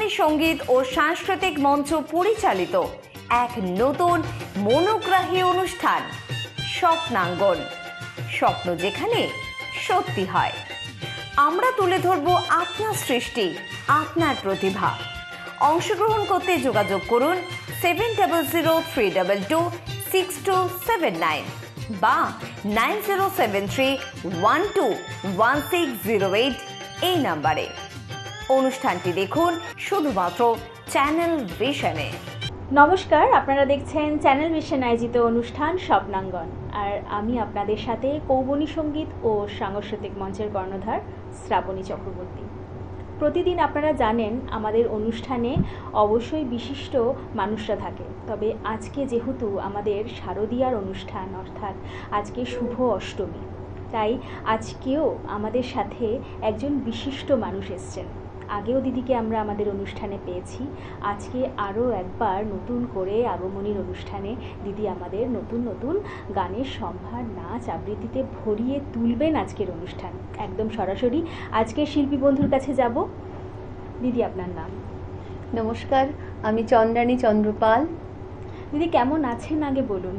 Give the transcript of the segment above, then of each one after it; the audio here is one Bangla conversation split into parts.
কৌবনী সঙ্গীত ও সাংস্কৃতিক মঞ্চ পরিচালিত এক নতুন মনোগ্রাহী অনুষ্ঠান স্বপ্নাঙ্গন। স্বপ্ন যেখানে সত্যি হয়। আমরা তুলে ধরব আপনার সৃষ্টি, আপনার প্রতিভা। অংশগ্রহণ করতে যোগাযোগ করুন 7003226279 বা 9073121608 এই নাম্বারে। অনুষ্ঠানটি দেখুন শুধুমাত্র চ্যানেল ভিশনে। নমস্কার, আপনারা দেখছেন চ্যানেল ভিশন আয়োজিত অনুষ্ঠান স্বপ্নাঙ্গন, আর আমি আপনাদের সাথে কৌবনী সঙ্গীত ও সাংস্কৃতিক মঞ্চের কর্ণধার শ্রাবণী চক্রবর্তী। প্রতিদিন আপনারা জানেন আমাদের অনুষ্ঠানে অবশ্যই বিশিষ্ট মানুষরা থাকে, তবে আজকে যেহেতু আমাদের শারদীয়ার অনুষ্ঠান, অর্থাৎ আজকে শুভ অষ্টমী, তাই আজকেও আমাদের সাথে একজন বিশিষ্ট মানুষ এসছেন। আগেও দিদিকে আমরা আমাদের অনুষ্ঠানে পেয়েছি, আজকে আরও একবার নতুন করে আগমনীর অনুষ্ঠানে দিদি আমাদের নতুন নতুন গানের সম্ভার, নাচ, আবৃত্তিতে ভরিয়ে তুলবেন আজকের অনুষ্ঠান। একদম সরাসরি আজকের শিল্পী বন্ধুর কাছে যাব। দিদি, আপনার নাম? নমস্কার, আমি চন্দ্রানী চন্দ্রপাল। দিদি কেমন আছেন আগে বলুন।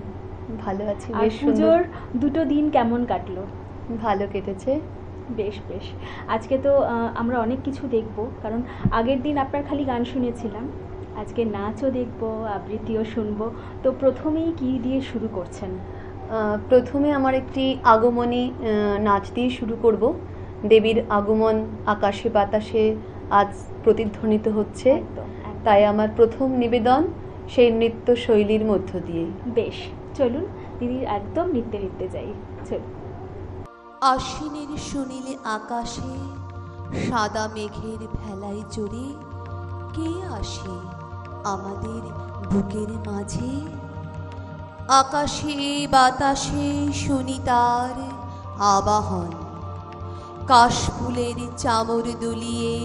ভালো আছি। আর পুজোর দুটো দিন কেমন কাটলো? ভালো কেটেছে। বেশ বেশ। আজকে তো আমরা অনেক কিছু দেখব, কারণ আগের দিন আপনার খালি গান শুনেছিলাম, আজকে নাচও দেখব, আবৃত্তিও শুনবো। তো প্রথমেই কি দিয়ে শুরু করছেন? প্রথমে আমার একটি আগমনী নাচ দিয়ে শুরু করব। দেবীর আগমন আকাশে বাতাসে আজ প্রতিধ্বনিত হচ্ছে, তাই আমার প্রথম নিবেদন সেই নৃত্য শৈলীর মধ্য দিয়ে। বেশ, চলুন দিদি একদম নৃত্যে নৃত্যে যাই। চলুন। আশ্বিনের শুনিলে আকাশে সাদা মেঘের ভেলায় চড়ে কে আসে আমাদের বুকের মাঝে। আকাশে বাতাসে শুনি তার আবাহন, কাশফুলের চামর দুলিয়ে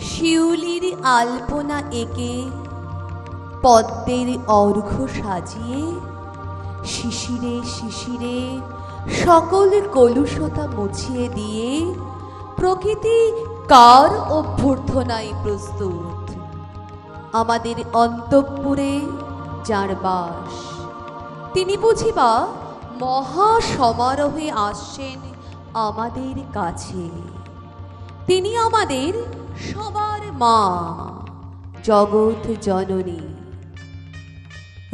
শিউলির আলপনা এঁকে পদ্মের অর্ঘ্য সাজিয়ে শিশিরে শিশিরে সকল কলুষতা মুছিয়ে দিয়ে প্রকৃতি কার অভ্যর্থনায় প্রস্তুত। আমাদের অন্তঃপুরে যার বাস, তিনি বুঝিবা মহা সমারোহে আসছেন আমাদের কাছে। তিনি আমাদের সবার মা, জগৎ জননী।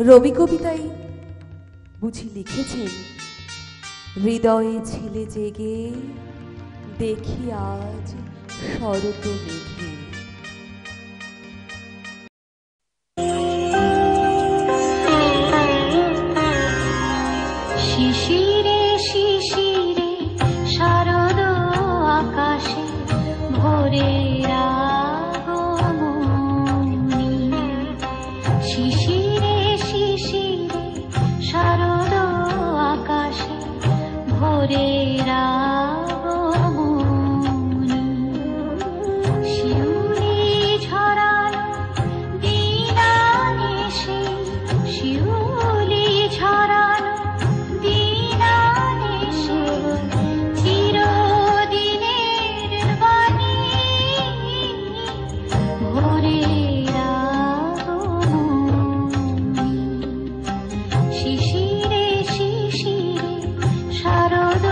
রবি কবিতায় বুঝি লিখেছেন, হৃদয়ে ছিলে জেগে দেখি আজ শরৎ মেঘে। শিশিরে শিশিরে শারদ আকাশে ভোরের আগমনী। শিশিরে শিশিরে শারদ আকাশে ভোরের আগমনী। শিউলি ঝরানো দিনানিশি, শিউলি ঝরানো দিনানিশি, চিরদিনের বাণী ভোরের আগমনী। শিশিরে শিশিরে শারদ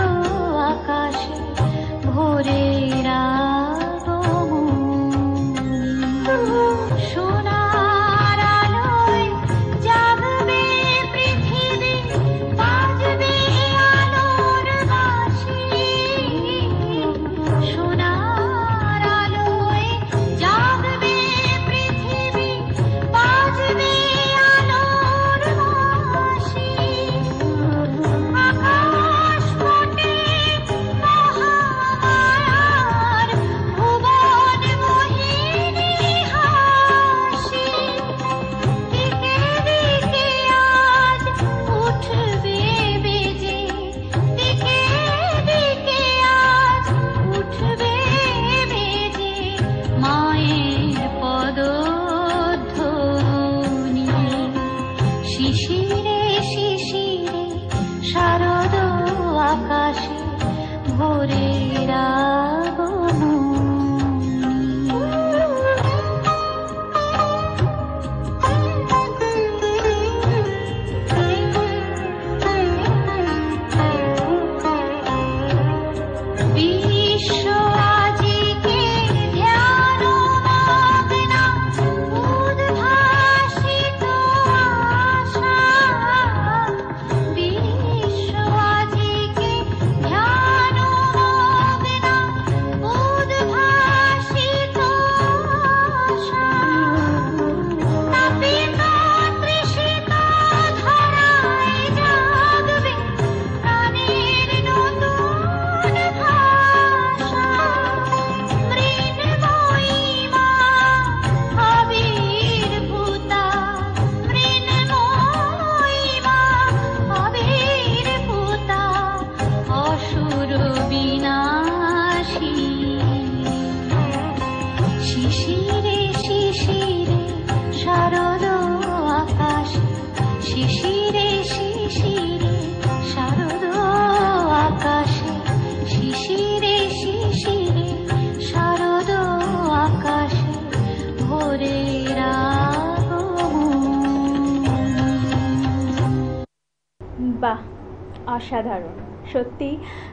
আকাশে ভোরের আগমনী। সোনার আলোয় জাগবে পৃথিবী, বাজবে আলোর বাঁশি। সোনার আলোয় জাগবে পৃথিবী, বাজবে আলোর বাঁশি। আকাশ পটে মহামায়ার ভুবন মোহিনী হাসি। বাহ, অসাধারণ। সত্যি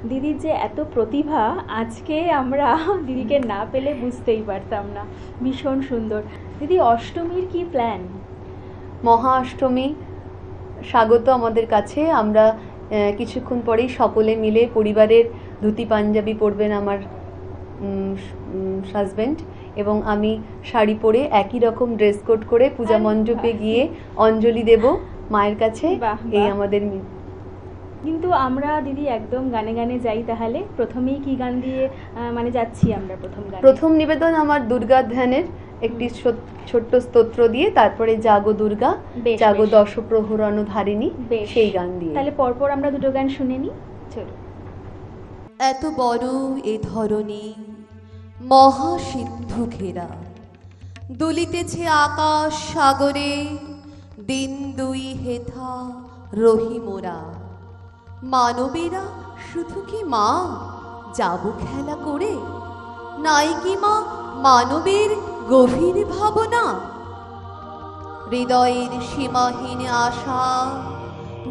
দিদির যে এত প্রতিভা, আজকে আমরা দিদিকে না পেলে বুঝতেই পারতাম না। ভীষণ সুন্দর। দিদি, অষ্টমীর কি প্ল্যান? মহা অষ্টমী স্বাগত আমাদের কাছে। আমরা কিছুক্ষণ পরেই সকলে মিলে পরিবারের ধুতি পাঞ্জাবি পরবেন আমার হাজব্যান্ড এবং আমি শাড়ি পরে একই রকম ড্রেস কোড করে পূজা মণ্ডপে গিয়ে অঞ্জলি দেব মায়ের কাছে। বাহ, এই বাহ। আমাদের কিন্তু আমরা দিদি একদম গানে গানে যাই। তাহলে প্রথমেই কি গান দিয়ে মানে যাচ্ছি আমরা প্রথম গান? প্রথম নিবেদন আমার দুর্গা ধ্যানের একটি ছোট্ট স্তোত্র দিয়ে, তারপরে জাগো দুর্গা, বেশ, জাগো বেশ। দশপ্রহরণ ধারিণী, বেশ। সেই গান দিয়ে। তাহলে পরপর আমরা দুটো গান শুনে নিই। চলো। এত বড় এ ধরণী মহাসিন্ধু ঘেরা, দুলিতেছে আকাশ সাগরে, দিন দুই হেথা রহি মোরা। মানবেরা শুধু কি মা যাব খেলা করে, নাই কি মা মানবের গভীর ভাবনা? হৃদয়ের সীমাহীন আশা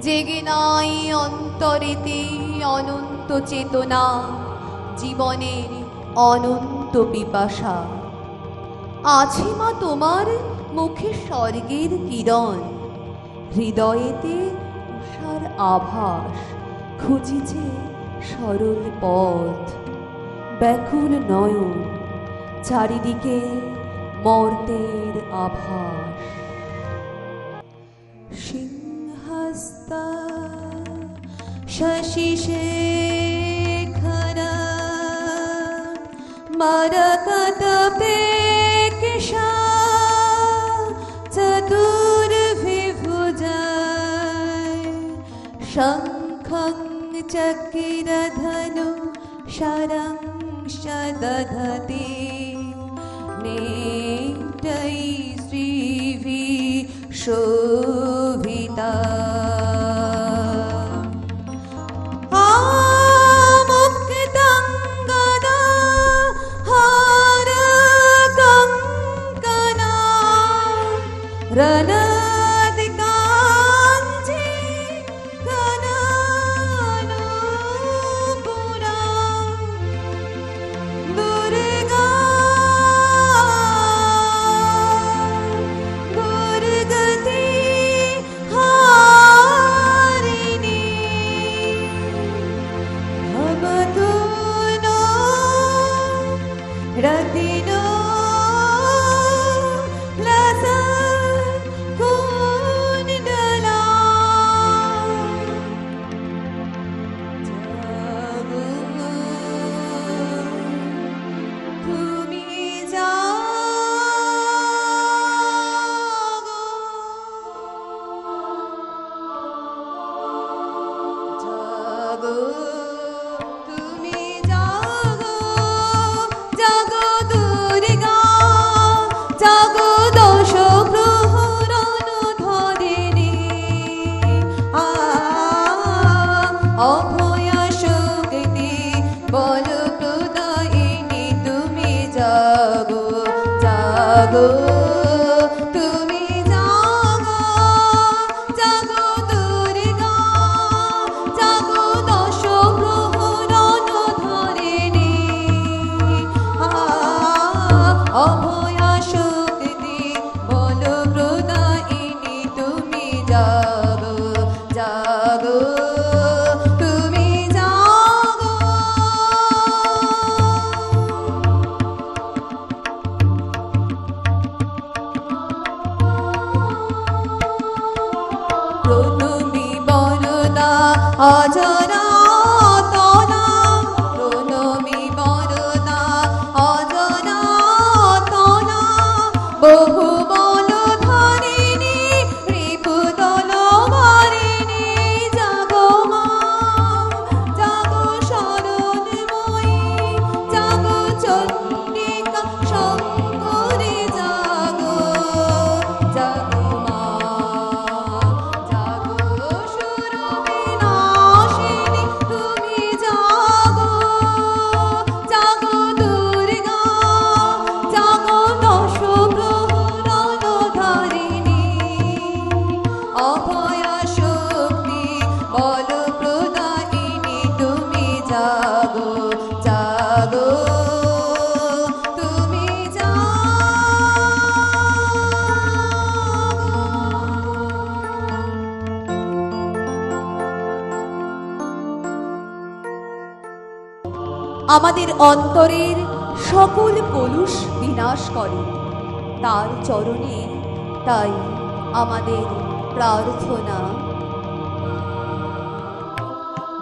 জেগে নাই অন্তরেতে অনন্ত চেতনা, জীবনের অনন্ত পিপাসা। আছে মা তোমার মুখে স্বর্গের কিরণ, হৃদয়েতে উষার আভাস, খুঁজিছে সরল পথ। ব্যাকুল নয়ন, চারিদিকে মর্তের আভাস। সিংহস্তা শশি শেখর মরকতপে কিশা চতুর্ভিভুজয়, শঙ্খং চক্রধনু শরং দধতি, নেত্रै শ্রীভিः শোভিতা। মুক্তং গদা হারকং কনা, রণদিকাঞ্চি ঘনানুপুরা। দুর্গা দুর্গতি হারিণী, ভবতু নো রতিনো লসকুণ্ডলা। জাগো তুমি জাগো, জাগো তুমি জাগো, জাগো দুর্গা, জাগো দশপ্রহরণ ধারিণী। অভয়া শক্তি বল প্রদায়িনী, তুমি জাগো, জাগো তুমি জাগো, জাগো দুর্গা, জাগো দশপ্রহরণ ধারিণী। অভয়া শক্তি বল প্রদায়িনী, তুমি জাগো, জাগো তুমি জাগো। প্রণমী বরদা অজরাতনা, প্রণমী বরদা অজরাতনা, বহু বল ধারিণী রিপুদল বারিণী। জাগো মা, জাগো শরণময়ী, জাগো চণ্ডিকা শঙ্করী, জাগো, জাগো মা, জাগো সুরবিনাশিনী, তুমি জাগো, জাগো দুর্গা, জাগো দশপ্রহরণ আমাদের অন্তরের সকল কলুষ বিনাশ করে। তার চরণে তাই আমাদের প্রার্থনা।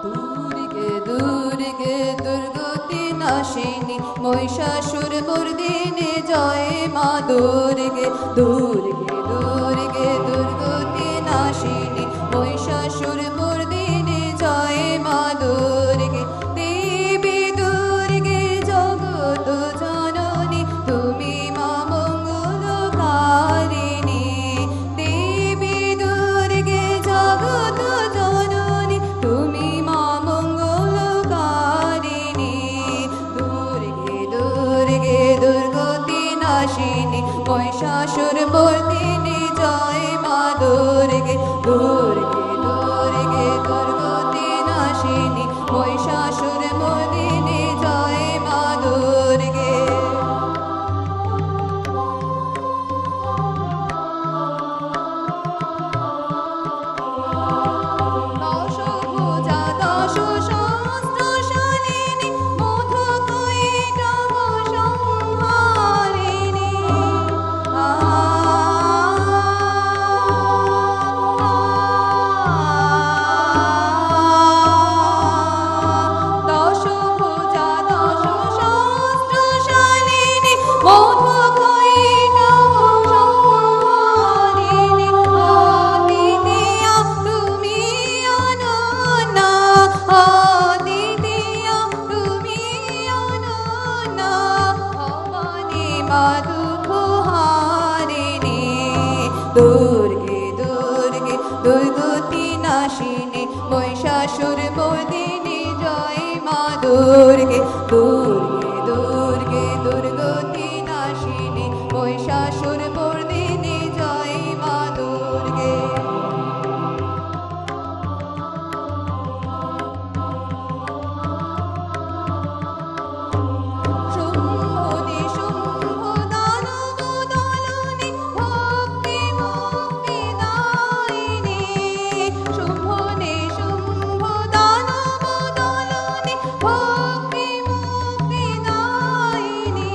দুর্গে দুর্গে দুর্গতি নাশিনী মহিষাসুর মর্দিনী জয় মা দুর্গে। দুর্গে দুর্গে দুর্গতি নাশিনী মহিষাসুর মর্দিনী জয় মা দুর্গে। দেবী দুর্গে জগত জননী তুমি মা মঙ্গলকারিণী। দেবী দুর্গে জগত জননী তুমি মা মঙ্গলকারিণী। দুর্গে দুর্গে দুর্গতি নাশিনী মহিষাসুর মর্দিনী জয় মা দুর্গে। দুর্গে দুর্গে দুর্গতি নাশিনী মহিষাসুর মর্দিনী জয় মা দুর্গে। দশ ভুজা দশ সহস্রশালিনী মধুকৈটভ সংহারিণী। দশ ভুজা দশ সহস্রশালিনী মধুকৈটভ সংহারিণী। অদ্বিতীয়া তুমি অনন্যা। অদ্বিতীয়া তুমি অনন্যা। ভবানী মা দুঃখহারিণী। দুর্গে দুর্গে দুর্গতি নাশিনী মহিষাসুর মর্দিনী জয় মা দুর্গে। দুর্গে দুর্গে দুর্গতি নাশিনী মহিষাসুর মর্দিনী জয় মা দুর্গে। শুম্ভনি শুম্ভ দানব দলনি ভক্তি মুক্তি দায়িনী। শুম্ভনি শুম্ভ দানব দলনি ভক্তি মুক্তি দায়িনী।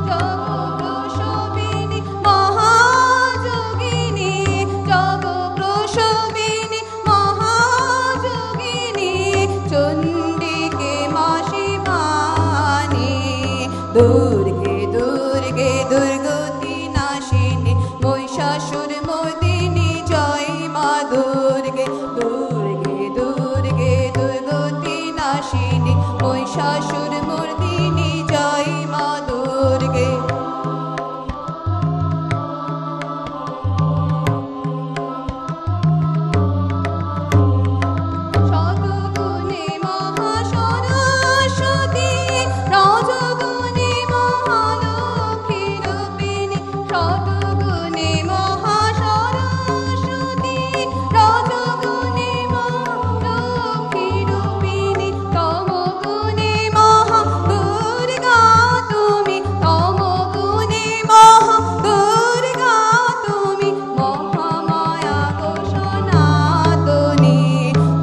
জগপ্রসবিনী মহাযোগিনী। জগপ্রসবিনী মহাযোগিনী। চণ্ডিকে মা শিবানী। দুর্গে দুর্গে দুর্গতি নাশিনী মহিষাসুর মর্দিনী জয় মা দুর্গে। দুর্গে দুর্গে দুর্গতি নাশিনী মহিষাসুর মর্দিনী জয় মা দুর্গে। শতগুণে মহাসরস্বতী রজগুণে মহালক্ষ্মী রূপিণী। শতগুণে মহাসরস্বতী রজগুণে মহালক্ষ্মী রূপিণী। তমগুণে মহাদুর্গা তুমি। তমগুণে মহাদুর্গা তুমি। মহামায়া গো সনাতনী।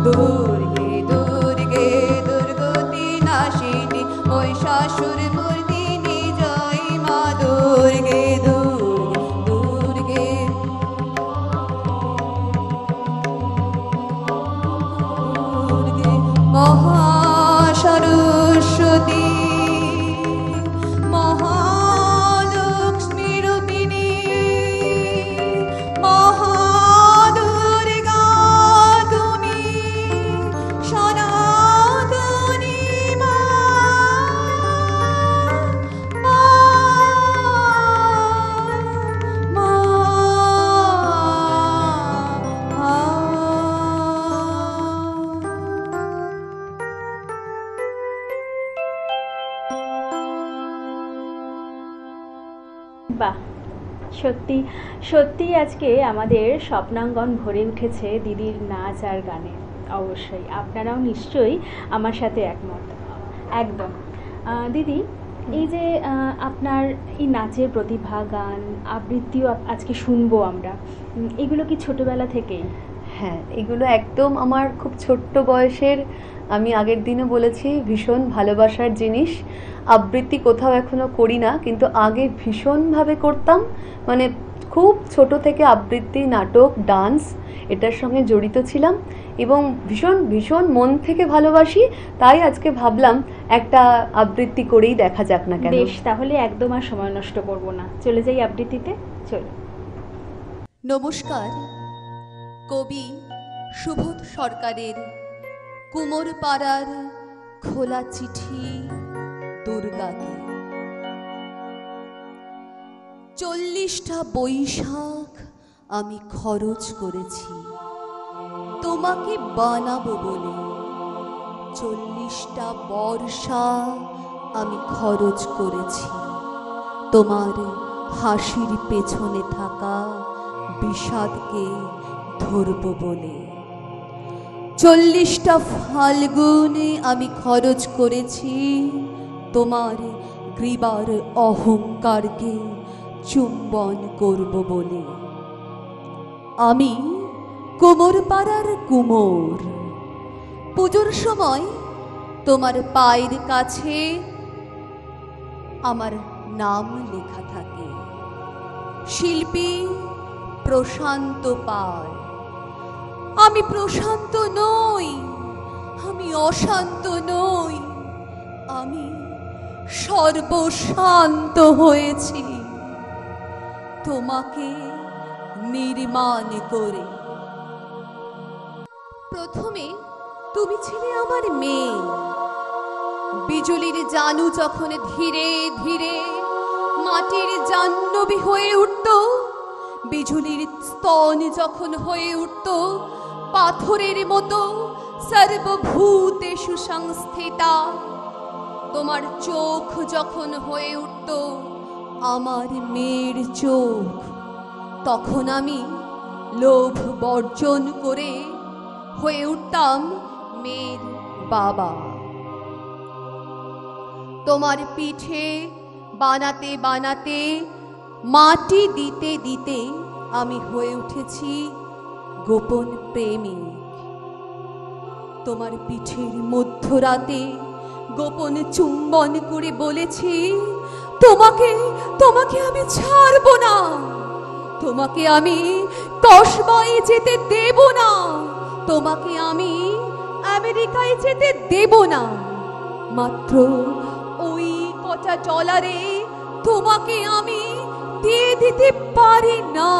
দুর্গে দুর্গে দুর্গতি নাশিনী মহিষাসুর মর্দিনী জয় মা দুর্গে। দুর্গে দুর্গে মহাসরস্বতী মহালক্ষ্মী রূপিণী। মহাদুর্গা তুমি। সনাতনী মা। মা মা বাহ, সত্যি সত্যি আজকে আমাদের স্বপ্নাঙ্গন ভরে উঠেছে দিদির নাচ আর গানে। অবশ্যই আপনারাও নিশ্চয়ই আমার সাথে একমত। একদম। দিদি, এই যে আপনার এই নাচের প্রতিভা, গান, আবৃত্তিও আজকে শুনবো আমরা, এগুলো কি ছোটবেলা থেকেই? হ্যাঁ, এগুলো একদম আমার খুব ছোট্ট বয়সের, আমি আগের দিনও বলেছি, ভীষণ ভালোবাসার জিনিস। আবৃত্তি কোথাও এখনো করি না, কিন্তু আগে ভীষণভাবে করতাম। মানে খুব ছোট থেকে আবৃত্তি, নাটক, ডান্স এটার সঙ্গে জড়িত ছিলাম এবং ভীষণ ভীষণ মন থেকে ভালোবাসি। তাই আজকে ভাবলাম একটা আবৃত্তি করেই দেখা যাক না কেন। বেশ, তাহলে একদম আর সময় নষ্ট করব না, চলে যাই আবৃত্তিতে। চলো। নমস্কার। কবি সুবোধ সরকারের কুমোরপাড়ার খোলা চিঠি দুর্গাকে। 40টা বৈশাখ আমি খরচ করেছি তোমাকে বানাবো বলে, 40টা বর্ষা আমি খরচ করেছি তোমার হাসির পেছনে থাকা বিষাদকে ধরবো বলে, 40টা ফাল্গুনে আমি খরচ করেছি তোমার গ্রীবার অহংকারকে চুম্বন করব বলে। আমি কুমোরপাড়ার কুমোর, পুজোর সময় তোমার পায়ের কাছে আমার নাম লেখা থাকে, শিল্পী প্রশান্ত পাল। আমি প্রশান্ত নই, আমি অশান্ত নই, আমি সর্বশান্ত হয়েছি তোমাকে নির্মাণ করে। প্রথমে তুমি ছিলে আমার মেয়ে, বিজুলির জানু যখন ধীরে ধীরে মাটির জাহ্নবী হয়ে উঠত, বিজুলির স্তন যখন হয়ে উঠত পাথরের মতো সর্বভূতেষু সংস্থিতা, তোমার চোখ যখন হয়ে উঠত আমার মেয়ের চোখ, তখন আমি লোভ বর্জন করে হয়ে উঠতাম মেয়ের বাবা। তোমার পিঠে বানাতে বানাতে, মাটি দিতে দিতে আমি হয়ে উঠেছি গোপন প্রেমিক। তোমার পিঠের মধ্যরাতে গোপন চুম্বন করে বলেছি, তোমাকে তোমাকে আমি ছাড়বো না, তোমাকে আমি কসবায় যেতে দেব না, তোমাকে আমি আমেরিকায় যেতে দেব না। মাত্র ওই কটা ডলারে তোমাকে আমি দিয়ে দিতে পারি না।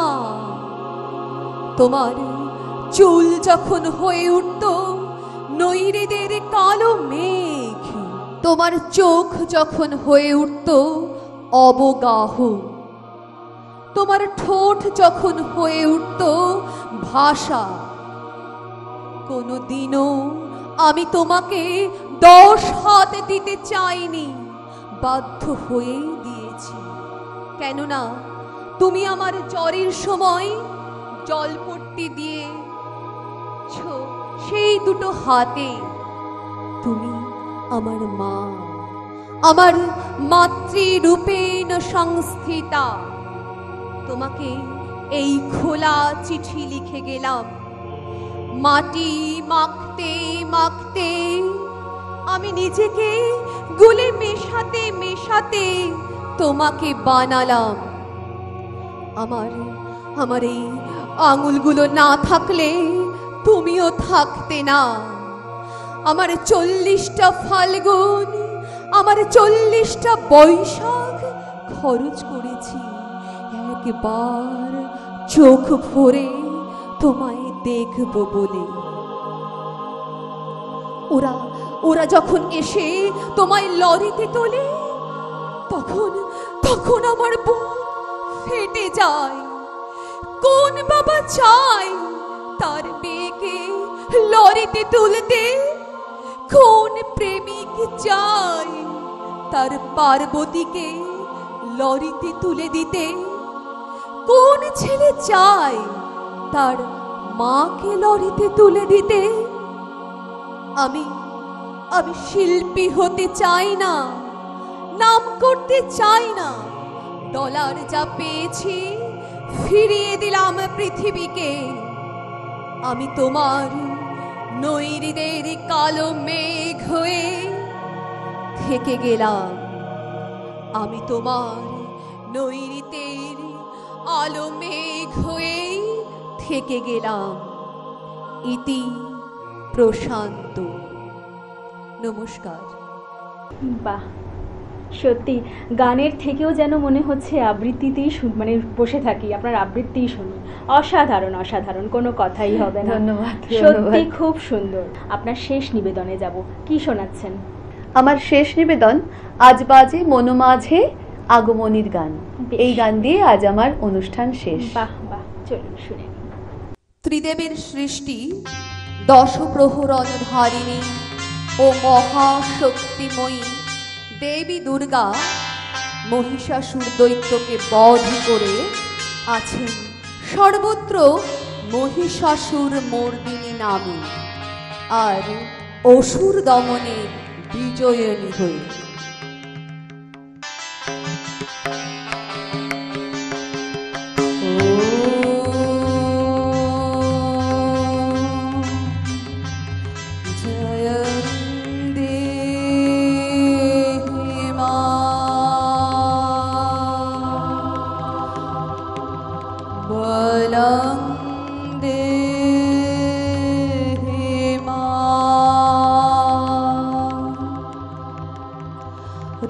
তোমার চুল যখন হয়ে উঠত নৈরেদের কালো মেঘ, তোমার চোখ যখন হয়ে উঠত অবগাহ, তোমার ঠোঁট যখন হয়ে উঠত ভাষা, কোনোদিনও আমি তোমাকে 10 হাত দিতে চাইনি, বাধ্য হয়েই দিয়েছি। কেননা তুমি আমার জ্বরের সময় জলপট্টি দিয়ে সেই দুটো হাতে। তুমি আমার মা, আমার মাতৃরূপেণ সংস্থিতা। তোমাকে এই খোলা চিঠি লিখে গেলাম, মাটি মাখতে মাখতে আমি নিজেকে গুলে মেশাতে মেশাতে তোমাকে বানালাম। আমার এই আঙুলগুলো না থাকলে তুমিও থাকতে না। আমার 40টা ফাল্গুন, আমার 40টা বৈশাখ খরচ করেছি একবার চোখ ভরে তোমায় দেখব বলে। ওরা যখন এসে তোমায় লরিতে তোলে, তখন আমার বুক ফেটে যায়। কোন বাবা চায় তার মেয়েকে লরিতে তুলতে? কোন প্রেমিক চায় তার পার্বতীকে লরিতে তুলে দিতে? কোন ছেলে চায় তার মাকে লরিতে তুলে দিতে? আমি শিল্পী হতে চাই না, নাম করতে চাই না। ডলার যা পেয়েছি ফিরিয়ে দিলাম পৃথিবীকে। আমি তোমার নৈরিদের কালো মেঘ হয়ে থেকে গেলাম। আমি তোমার নৈরিতের আলো মেঘ হয়ে থেকে গেলাম। ইতি প্রশান্ত। নমস্কার। বাহ, সত্যি গানের থেকেও যেন মনে হচ্ছে আবৃত্তিতেই মানে বসে থাকি, আপনার আবৃত্তিই শুনি। অসাধারণ অসাধারণ, কোনো কথাই হবে না। ধন্যবাদ, সত্যি ধন্যবাদ। খুব সুন্দর। আপনার শেষ নিবেদনে যাব, কি শোনাচ্ছেন? আমার শেষ নিবেদন আজ বাজে মনোমাঝে আগমনীর গান। বেশ। এই গান দিয়ে আজ আমার অনুষ্ঠান শেষ। বাহ বাহ, চলুন শুনে নিই। ত্রিদেবের সৃষ্টি দশপ্রহরণ ধারিণী ও মহাশক্তিময়ী দেবী দুর্গা মহিষাসুর দৈত্যকে বধ করে আছেন সর্বত্র মহিষাসুর মর্দিনী নামে, আর অসুর দমনে বিজয়িনী হয়ে।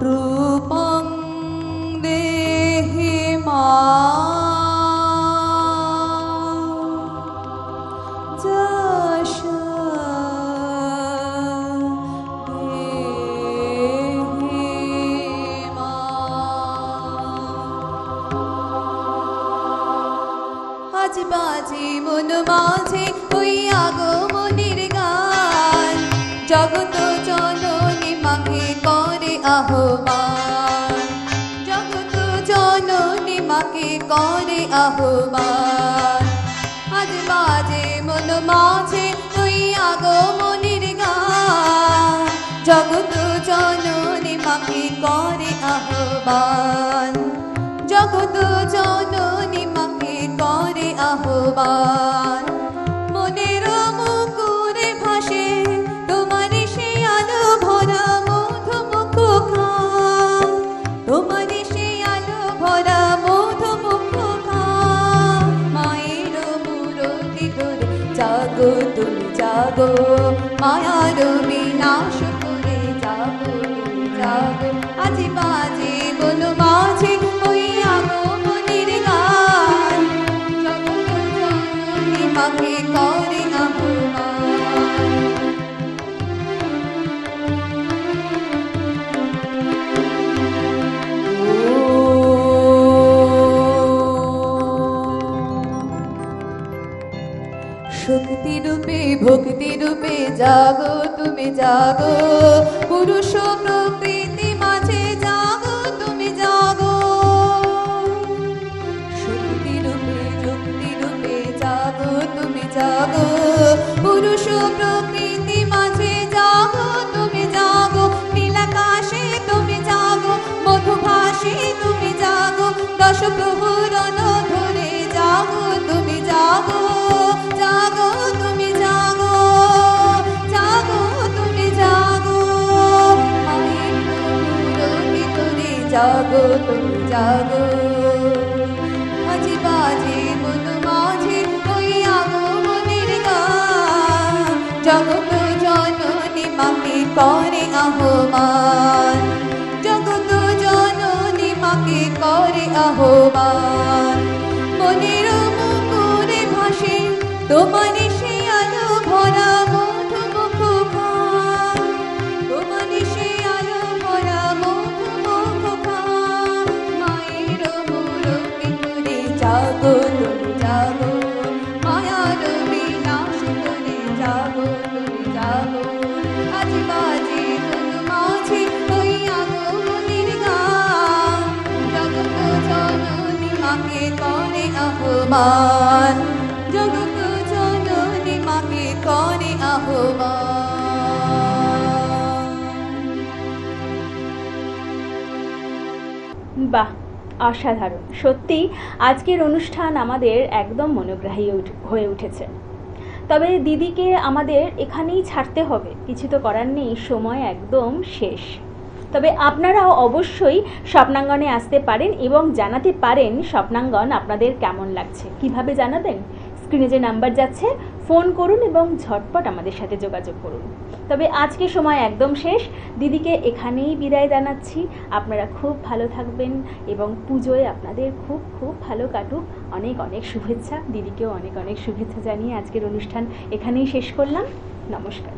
রূপং দেহি মা যশ দেহি মা। আজ বাজে মন মাঝে ওই আগমনীর গান, জগত জননী মাকে করে আহ্বান। জগত জননী মাকে করে আহ্বান। আজ বাজে মন মাঝে ওই আগমনীর গান, জগত জননী মাকে করে আহ্বান। জগত জননী মাকে করে আহ্বান। মনের মুকুরে ভাসে তোমার সে আলো ভরা মধুমুখ খান। তোমার সে আলো ভরা মধুমুখ খান। মায়ের মূরতি ধরে জাগো তুমি জাগো, মায়ার বিনাশ করে জাগো তুমি জাগো। আজ বাজে মন মাঝে ওই আগমনীর গান, জগত জননী মাকে করে আহ্বান। শক্তি রূপে ভক্তি রূপে জাগো তুমি জাগো, পুরুষ প্রকৃতি মাঝে জাগো তুমি জাগো। শক্তি রূপে যুক্তি রূপে জাগো তুমি জাগো, পুরুষ প্রকৃতি মাঝে জাগো তুমি জাগো। নীলাকাশে তুমি জাগো, মধুভাষে তুমি জাগো, দশ প্রহরণ ধরে জাগো তুমি জাগো। জাগো তুমি জাগো, জাগো তুমি জাগো, মায়ের মূরতি ধরে জাগো তুমি জাগো। আজ বাজে মন মাঝে ওই আগমনীর গান, জগত জননী মাকে করে আহ্বান। জগত জননী মাকে করে আহ্বান। মনের মুকুরে ভাসে তোমার সে আলো ভরা মধুমুখ খান। তোমার সে আলো ভরা মধুমুখ খান। মায়ের মূরতি ধরে জাগো তুমি জাগো, মায়ার বিনাশ করে জাগো তুমি জাগো। আজ বাজে মন মাঝে ওই আগমনীর গান, জগত জননী মাকে করে আহ্বান। জগত জননী মাকে করে আহ্বান। বাহ, অসাধারণ। সত্যি আজকের অনুষ্ঠান আমাদের একদম মনোগ্রাহী হয়ে উঠেছে। তবে দিদিকে আমাদের এখানেই ছাড়তে হবে, কিছু তো করার নেই, সময় একদম শেষ। তবে আপনারাও অবশ্যই স্বপ্নাঙ্গনে আসতে পারেন এবং জানাতে পারেন স্বপ্নাঙ্গন আপনাদের কেমন লাগছে। কিভাবে জানাবেন? স্ক্রিনে যে নাম্বার যাচ্ছে ফোন করুন এবং ঝটপট আমাদের সাথে যোগাযোগ করুন। তবে আজকে সময় একদম শেষ, দিদিকে এখানেই বিদায় জানাচ্ছি। আপনারা খুব ভালো থাকবেন এবং পুজোয় আপনাদের খুব খুব ভালো কাটুক। অনেক অনেক শুভেচ্ছা, দিদিকেও অনেক অনেক শুভেচ্ছা জানিয়ে আজকের অনুষ্ঠান এখানেই শেষ করলাম। নমস্কার।